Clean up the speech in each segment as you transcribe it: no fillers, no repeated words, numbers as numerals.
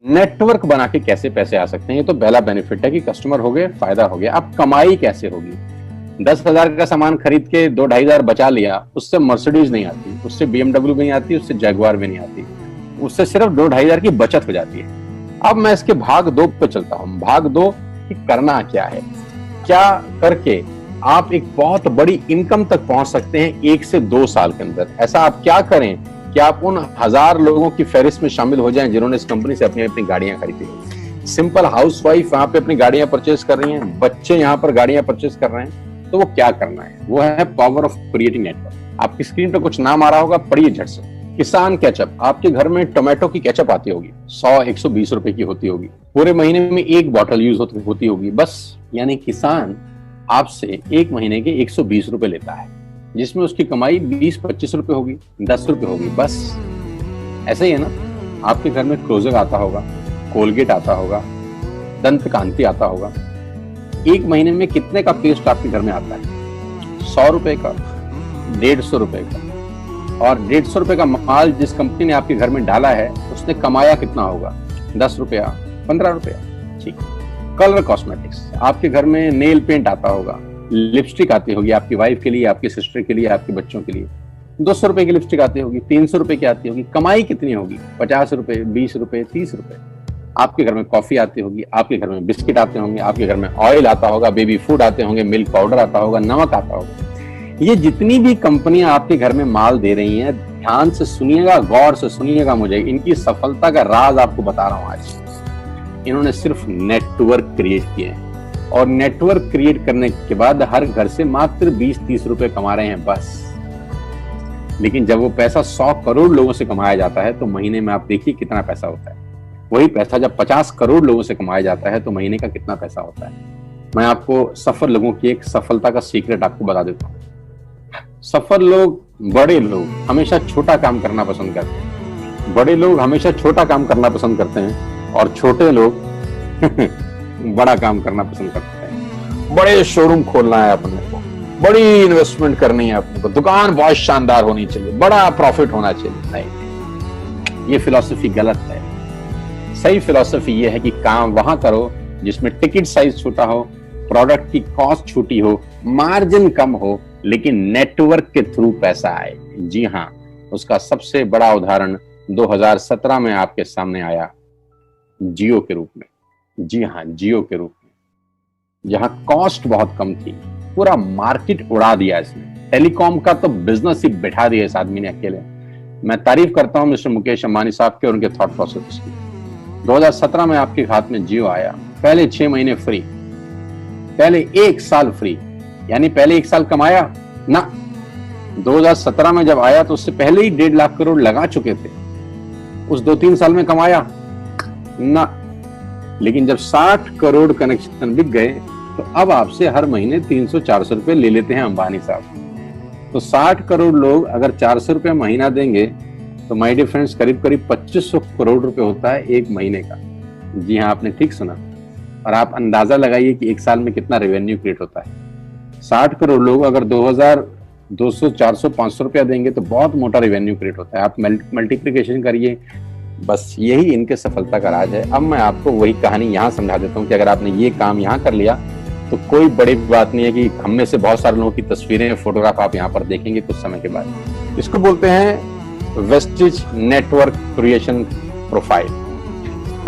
Network बना के कैसे पैसे आ सकते हैं, ये तो पहला बेनिफिट है कि कस्टमर हो गए, फायदा हो गया। अब कमाई कैसे होगी? 10,000 का सामान खरीद के 2-2,500 बचा लिया, उससे मर्सिडीज नहीं आती, उससे BMW भी नहीं आती, उससे जगुआर भी नहीं आती, उससे सिर्फ 2-2,500 की बचत हो जाती है। अब मैं इसके भाग 2 पे चलता हूं। भाग 2 कि करना क्या है, क्या करके आप एक बहुत बड़ी इनकम तक पहुंच सकते हैं 1 से 2 साल के अंदर। ऐसा आप क्या करें कि आप उन 1000 लोगों की फहरिस्त में शामिल हो जाएं जिन्होंने इस कंपनी से अपनी अपनी गाड़ियां खरीदी। सिंपल हाउसवाइफ वहां पे अपनी गाड़ियां परचेज कर रही हैं, बच्चे यहां पर गाड़ियां परचेज कर रहे हैं। तो वो क्या करना है, वो है पावर ऑफ क्रिएटिंग नेटवर्क। आपकी स्क्रीन पर कुछ नाम आ रहा होगा, पढ़िए झट से। किसान केचप, आपके घर में टोमेटो की केचप आती होगी, 100-120 रुपए की होती होगी, पूरे महीने में 1 बॉटल यूज होती होगी बस। यानी किसान आपसे 1 महीने के 120 रुपए लेता है, जिसमें उसकी कमाई 20-25 रुपए होगी, 10 रुपए होगी बस। ऐसा ही है ना, आपके घर में क्लोजर आता होगा, कोलगेट आता होगा, दंत कांति आता होगा। 1 महीने में कितने का पेस्ट आपके घर में आता है? 100 रुपए का, 150 रुपए का। और 150 रुपए का माल जिस कंपनी ने आपके घर में डाला है, उसने कमाया कितना होगा? 10 रुपया, 15 रुपया। ठीक। कलर कॉस्मेटिक्स, आपके घर में नेल पेंट आता होगा, लिपस्टिक आती होगी आपकी वाइफ के लिए, आपकी सिस्टर के लिए, आपके बच्चों के लिए। 200 रुपए की लिपस्टिक आती होगी, 300 रुपए की आती होगी। कमाई कितनी होगी? 50 रुपए, 20 रुपए, 30 रुपए। आपके घर में कॉफी आती होगी, आपके घर में बिस्किट आते होंगे, आपके घर में ऑयल आता होगा, बेबी फूड आते होंगे, मिल्क पाउडर आता होगा, नमक आता होगा। ये जितनी भी कंपनियां आपके घर में माल दे रही हैं, ध्यान से सुनिएगा, गौर से सुनिएगा मुझे। इनकी सफलता का राज आपको बता रहा हूं आज। इन्होंने सिर्फ नेटवर्क क्रिएट किए हैं, और नेटवर्क क्रिएट करने के बाद हर घर से मात्र 20-30 रुपए कमा रहे हैं बस। लेकिन जब वो पैसा 100 करोड़ लोगों से कमाया जाता है तो महीने में आप देखिए कितना पैसा होता है। वही पैसा जब 50 करोड़ लोगों से कमाया जाता है तो महीने का कितना पैसा होता है। मैं आपको सफल लोगों की एक सफलता का सीक्रेट आपको बता देता हूँ। सफल लोग, बड़े लोग हमेशा छोटा काम करना पसंद करते हैं। बड़े लोग हमेशा छोटा काम करना पसंद करते हैं, और छोटे लोग बड़ा काम करना पसंद करते हैं। बड़े शोरूम खोलना है अपने को, बड़ी इन्वेस्टमेंट करनी है अपने को, दुकान बहुत शानदार होनी चाहिए, बड़ा प्रॉफिट होना चाहिए। नहीं, ये फिलॉसफी गलत है। सही फिलॉसफी ये है कि काम वहां करो जिसमें टिकट साइज छोटा हो, प्रोडक्ट की कॉस्ट छोटी हो, मार्जिन कम हो, लेकिन नेटवर्क के थ्रू पैसा आए। जी हाँ, उसका सबसे बड़ा उदाहरण 2017 में आपके सामने आया, जियो के रूप में। जी हाँ, जियो के रूप में, जहां कॉस्ट बहुत कम थी, पूरा मार्केट उड़ा दिया इसने। टेलीकॉम का तो बिजनेस ही बैठा दिया इस आदमी ने अकेले। मैं तारीफ करता हूं मिस्टर मुकेश अंबानी साहब के और उनके थॉट प्रोसेस की। 2017 में आपके हाथ में जियो आया, पहले 6 महीने फ्री, पहले 1 साल फ्री। यानी पहले 1 साल कमाया ना। 2017 में जब आया तो उससे पहले ही 1.5 लाख करोड़ लगा चुके थे। उस 2-3 साल में कमाया ना। लेकिन जब 60 करोड़ कनेक्शन बिक गए तो अब आपसे हर महीने 300-400 रुपए ले लेते हैं अंबानी साहब। तो 60 करोड़ लोग अगर 400 रुपए महीना देंगे तो माय डियर फ्रेंड्स, करीब करीब 2500 करोड़ रुपए होता है 1 महीने का। जी हाँ, आपने ठीक सुना। और आप अंदाजा लगाइए कि 1 साल में कितना रेवेन्यू क्रिएट होता है। 60 करोड़ लोग अगर 2000, 200, 400, 500 रुपया देंगे तो बहुत मोटा रेवेन्यू क्रिएट होता है। आप मल्टीप्लिकेशन करिए, बस यही इनके सफलता का राज है। अब मैं आपको वही कहानी यहाँ समझा देता हूँ कि अगर आपने ये काम यहाँ कर लिया तो कोई बड़ी बात नहीं है कि हम में से बहुत सारे लोगों की तस्वीरें, फोटोग्राफ आप यहाँ पर देखेंगे कुछ समय के बाद। इसको बोलते हैं वेस्टेज नेटवर्क क्रिएशन प्रोफाइल।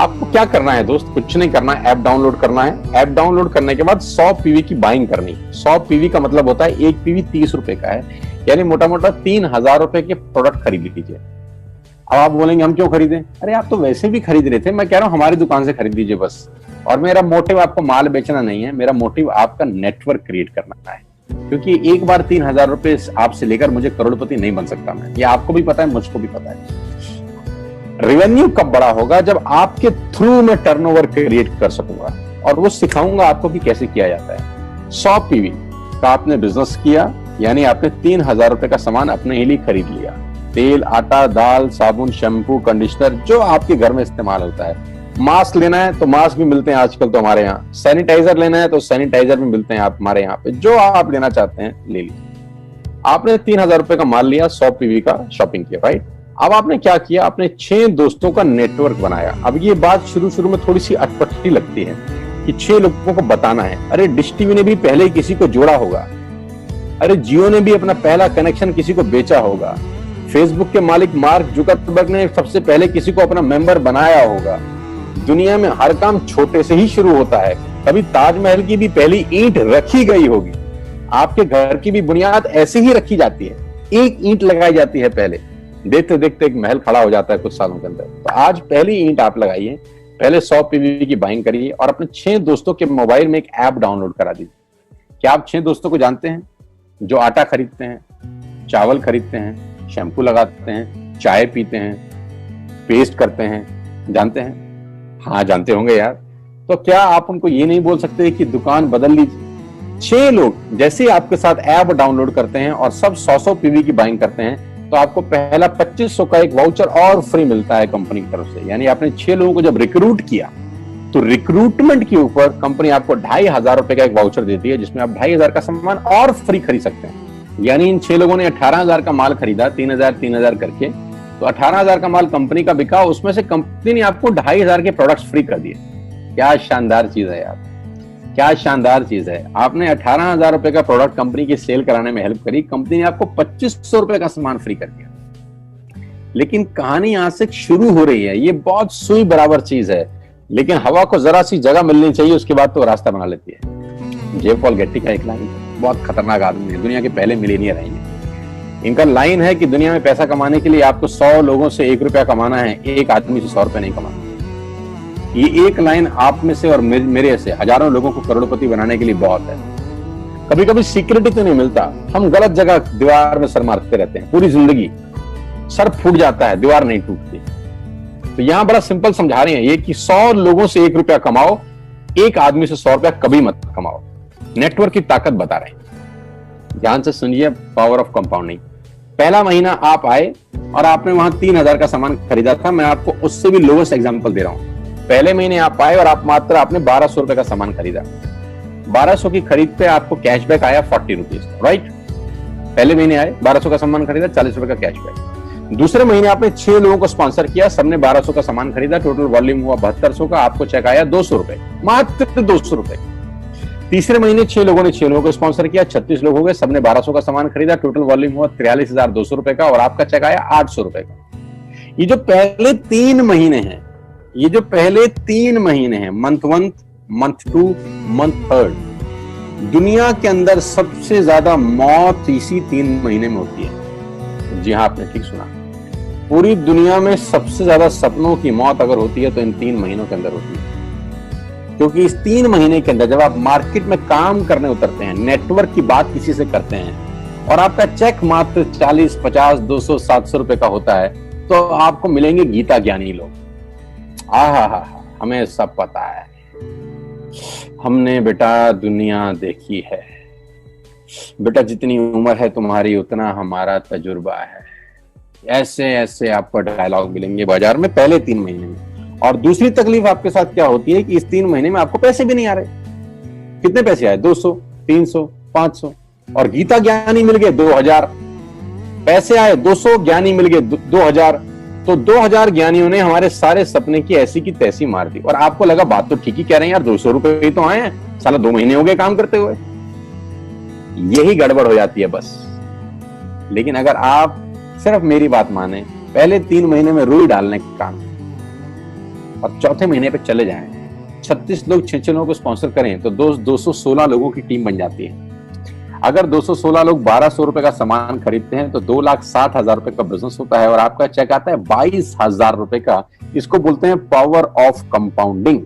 आपको क्या करना है दोस्त? कुछ नहीं करना है, ऐप डाउनलोड करना है। ऐप डाउनलोड करने के बाद 100 पीवी की बाइंग करनी है। 100 पीवी का मतलब होता है 1 पीवी 30 रुपए का है, यानी मोटा मोटा 3000 रुपए के प्रोडक्ट खरीद लीजिए। अब आप बोलेंगे हम क्यों खरीदें? अरे आप तो वैसे भी खरीद रहे थे, मैं कह रहा हूं हमारी दुकान से खरीद लीजिए बस। और मेरा मोटिव आपको माल बेचना नहीं है, मेरा मोटिव आपका नेटवर्क क्रिएट करना है। क्योंकि एक बार 3000 रुपए आपसे लेकर मुझे करोड़पति नहीं बन सकता मैं, ये आपको भी पता है, मुझको भी पता है। रेवेन्यू कब बड़ा होगा? जब आपके थ्रू में टर्नओवर क्रिएट कर सकूंगा, और वो सिखाऊंगा आपको कि कैसे किया जाता है। 100 पीवी का आपने बिजनेस किया, यानी आपने 3000 रुपए का सामान अपने ही लिए खरीद लिया। तेल, आटा, दाल, साबुन, शैम्पू, कंडीशनर, जो आपके घर में इस्तेमाल होता है। मास्क लेना है तो मास्क भी मिलते हैं आजकल तो हमारे यहाँ। सैनिटाइजर लेना है तो सैनिटाइजर भी मिलते हैं आप हमारे यहाँ पे। जो आप लेना चाहते हैं ले लीजिए। आपने 3,000 रुपए का माल लिया, 100 पीवी का शॉपिंग किया, राइट। अब आपने क्या किया, आपने 6 दोस्तों का नेटवर्क बनाया। अब ये बात शुरू में थोड़ी सी अटपटी लगती है कि 6 लोगों को बताना है। अरे डिश टीवी ने भी पहले किसी को जोड़ा होगा, अरे जियो ने भी अपना पहला कनेक्शन किसी को बेचा होगा, फेसबुक के मालिक मार्क जुकरबर्ग ने सबसे पहले किसी को अपना मेंबर बनाया होगा। दुनिया में हर काम छोटे से ही शुरू होता है। कभी ताजमहल की भी पहली ईंट रखी गई होगी, आपके घर की भी बुनियाद ऐसे ही रखी जाती है, एक ईंट लगाई जाती है पहले, देखते देखते एक महल खड़ा हो जाता है कुछ सालों के अंदर। तो आज पहली ईंट आप लगाइए, पहले 100 पीवी की बाइंग करिए और अपने 6 दोस्तों के मोबाइल में एक ऐप डाउनलोड करा दीजिए। क्या आप 6 दोस्तों को जानते हैं जो आटा खरीदते हैं, चावल खरीदते हैं, शैम्पू लगाते हैं, चाय पीते हैं, पेस्ट करते हैं, जानते हैं? हाँ जानते होंगे यार। तो क्या आप उनको ये नहीं बोल सकते कि दुकान बदल लीजिए? 6 लोग जैसे आपके साथ ऐप डाउनलोड करते हैं और सब 100 पीवी की बाइंग करते हैं तो आपको पहला 2500 का एक वाउचर और फ्री मिलता है कंपनी की तरफ से। यानी आपने 6 लोगों को जब रिक्रूट किया तो रिक्रूटमेंट के ऊपर कंपनी आपको 2,500 रुपए का एक वाउचर देती है जिसमें आप 2,500 का सामान और फ्री खरीद सकते हैं। यानी इन 6 लोगों ने 18,000 का माल खरीदा, 3,000 करके, तो 18,000 का माल कंपनी का बिका, उसमें से कंपनी ने आपको 2,500 के प्रोडक्ट्स फ्री कर दिए। क्या शानदार चीज है यार, क्या शानदार चीज है। आपने 18,000 रुपए का प्रोडक्ट कंपनी की सेल कराने में हेल्प करी, कंपनी ने आपको 2,500 रुपए का सामान फ्री कर दिया। लेकिन कहानी यहां से शुरू हो रही है। ये बहुत सुई बराबर चीज है, लेकिन हवा को जरा सी जगह मिलनी चाहिए, उसके बाद तो रास्ता बना लेती है। जे पॉल गेट्टी का एक लाइन, बहुत खतरनाक आदमी है, दुनिया के पहले मिलीनियर है ये। इनका लाइन है कि दुनिया में पैसा कमाने के लिए आपको 100 लोगों से 1 रुपया कमाना है, एक आदमी से 100 रुपया नहीं कमाना। ये एक लाइन आप में से और मेरे से हजारों लोगों को करोड़पति बनाने के लिए बहुत है। कभी कभी सिक्योरिटी तो नहीं मिलता, हम गलत जगह दीवार में सर मारते रहते हैं, पूरी जिंदगी सर फूट जाता है, दीवार नहीं टूटती। तो यहां बड़ा सिंपल समझा रहे हैं ये कि 100 लोगों से 1 रुपया कमाओ, एक आदमी से 100 रुपया कभी मत कमाओ। नेटवर्क की ताकत बता रहे हैं, ध्यान से सुनिए, पावर ऑफ कंपाउंडिंग। पहला महीना आप आए और आपने वहां 3,000 का सामान खरीदा था, मैं आपको उससे भी लोएस्ट एग्जांपल दे रहा हूं। पहले महीने आप आए और आप मात्र आपने 1,200 रुपए का सामान खरीदा, 1,200 की खरीद पे आपको कैशबैक आया 40 रुपीज, राइट। पहले महीने आए, 1,200 का सामान खरीदा, 40 रुपए का कैशबैक। दूसरे महीने आपने 6 लोगों को स्पॉन्सर किया, सबने 1,200 का सामान खरीदा, टोटल वॉल्यूम हुआ 7,200 का, आपको चेक आया 200 रुपए, मात्र 200 रुपए। तीसरे महीने 6 लोगों ने 6 लोगों को स्पॉन्सर किया, 36 लोग हो गए, सबने 1,200 का सामान खरीदा, टोटल वॉल्यूम हुआ 43,200 रुपए का और आपका चेक आया 800 रुपए का। ये जो पहले 3 महीने हैं, ये जो पहले 3 महीने हैं, मंथ 1, मंथ 2, मंथ 3, दुनिया के अंदर सबसे ज्यादा मौत इसी 3 महीने में होती है। जी हाँ, आपने ठीक सुना, पूरी दुनिया में सबसे ज्यादा सपनों की मौत अगर होती है तो इन 3 महीनों के अंदर होती है। क्योंकि इस 3 महीने के अंदर जब आप मार्केट में काम करने उतरते हैं, नेटवर्क की बात किसी से करते हैं और आपका चेक मात्र 40, 50, 200, 700 रुपए का होता है, तो आपको मिलेंगे गीता ज्ञानी लोग। हा, हमें सब पता है, हमने बेटा दुनिया देखी है, बेटा जितनी उम्र है तुम्हारी उतना हमारा तजुर्बा है। ऐसे ऐसे आपको डायलॉग मिलेंगे बाजार में पहले 3 महीने में। और दूसरी तकलीफ आपके साथ क्या होती है कि इस 3 महीने में आपको पैसे भी नहीं आ रहे। कितने पैसे आए? 200, 300, 500 और गीता ज्ञानी मिल गए 2,000। पैसे आए 200, ज्ञानी मिल गए 2,000। तो 2,000 ज्ञानियों ने हमारे सारे सपने की ऐसी की तैसी मार दी। और आपको लगा बात तो ठीक ही कह रहे हैं यार, 200 रुपए ही तो आए हैं, साला 2 महीने हो गए काम करते हुए। यही गड़बड़ हो जाती है बस। लेकिन अगर आप सिर्फ मेरी बात माने, पहले 3 महीने में रुई डालने का काम और चौथे महीने पे चले जाएं, 36 लोग 6 लोगों को स्पॉन्सर करें तो 216 लोगों की टीम बन जाती है। अगर 216 लोग 1,200 रुपए का सामान खरीदते हैं तो 2,60,000 रुपए का बिजनेस होता है और आपका चेक आता है 22,000 रुपए का। इसको बोलते हैं पावर ऑफ कंपाउंडिंग।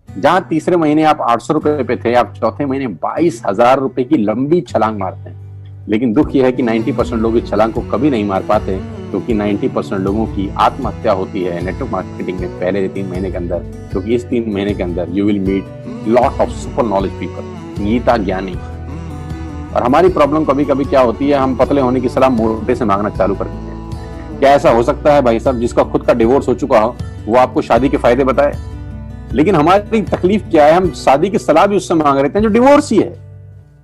जहां तीसरे महीने आप 800 रुपए पे थे, आप चौथे महीने 22,000 रुपए की लंबी छलांग मारते हैं। लेकिन दुख यह है कि 90% लोग इस छलांग को कभी नहीं मार पाते, क्योंकि 90% लोगों की आत्महत्या होती है नेटवर्क मार्केटिंग में पहले 3 महीने के अंदर। क्योंकि इस 3 महीने के अंदर you will meet lot of super knowledge people, Gita ज्ञानी। और हमारी प्रॉब्लम कभी कभी क्या होती है, हम पतले होने की सलाह मोटे से मांगना चालू कर देते हैं। क्या ऐसा हो सकता है भाई साहब, जिसका खुद का डिवोर्स हो चुका हो वो आपको शादी के फायदे बताए? लेकिन हमारी तकलीफ क्या है, हम शादी की सलाह भी उससे मांग रहे थे जो डिवोर्स ही है।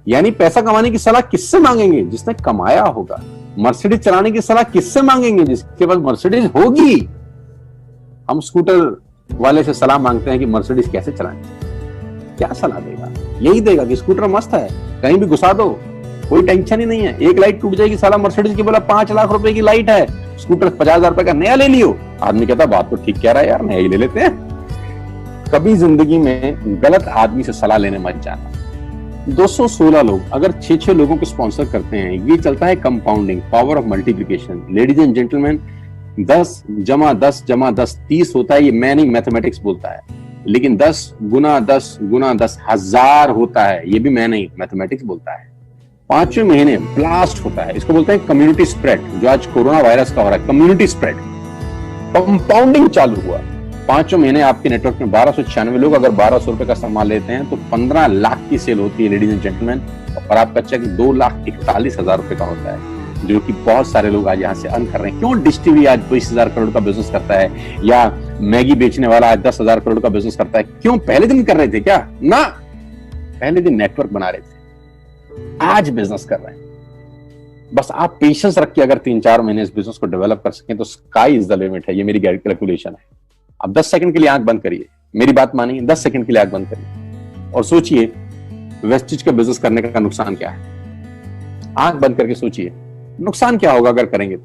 यानी पैसा कमाने की सलाह किससे मांगेंगे? जिसने कमाया होगा। मर्सिडीज चलाने की सलाह किससे मांगेंगे? जिसके पास मर्सिडीज होगी। हम स्कूटर वाले से सलाह मांगते हैं कि मर्सिडीज कैसे चलाएं। क्या सलाह देगा? यही देगा कि स्कूटर मस्त है, कहीं भी घुसा दो, कोई टेंशन ही नहीं है। एक लाइट टूट जाएगी, साला मर्सिडीज की बोला 5 लाख रुपए की लाइट है, स्कूटर 50,000 रुपए का नया ले लियो। आदमी कहता बात तो ठीक कह रहा है यार, नया ही ले लेते हैं। कभी जिंदगी में गलत आदमी से सलाह लेने मत जाना। 216 लोग अगर 6-6 लोगों को स्पॉन्सर करते हैं, ये चलता है compounding, power of multiplication. Ladies and gentleman, 10 जमा 10 जमा 10 30 होता है। ये मैं नहीं, मैथमेटिक्स बोलता है। लेकिन 10 गुना 10 गुना 10 1000 होता है। ये भी मैं नहीं, मैथमेटिक्स बोलता है। 5वें महीने ब्लास्ट होता है, इसको बोलते हैं कम्युनिटी स्प्रेड, जो आज कोरोना वायरस का हो रहा है। कम्युनिटी स्प्रेड, कंपाउंडिंग चालू हुआ। 5वें महीने आपके नेटवर्क में 1296 लोग अगर 1200 रुपए का सामान लेते हैं तो 15 लाख की सेल होती है लेडीज एंड जेंटलमैन। और आपका चेक 2,41,000 रुपए का होता है, जो कि बहुत सारे लोग आज यहाँ से अर्न कर रहे हैं। क्यों डिश टीवी आज 20,000 करोड़ का बिजनेस करता है, या मैगी बेचने वाला आज 10,000 करोड़ का बिजनेस करता है? क्यों? पहले दिन कर रहे थे क्या? ना, पहले दिन नेटवर्क बना रहे थे, आज बिजनेस कर रहे हैं। बस आप पेशेंस रख के अगर 3-4 महीने इस बिजनेस को डेवलप कर सकें तो स्काई इज द लिमिट है। ये मेरी कैलकुलेशन है। अब 10 सेकंड के लिए आंख बंद करिए, मेरी बात मानिए, 10 सेकंड के लिए आंख बंद करिए और सोचिए वेस्टिज का बिजनेस करने का नुकसान क्या है। आंख बंद करके सोचिए नुकसान क्या होगा अगर करेंगे तो।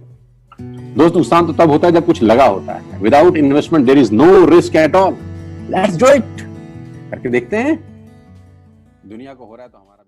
दोस्त, नुकसान तो तब होता है जब कुछ लगा होता है। Without investment there is no risk at all. Let's do it. करके देखते हैं। दुनिया को हो रहा है तो हमारा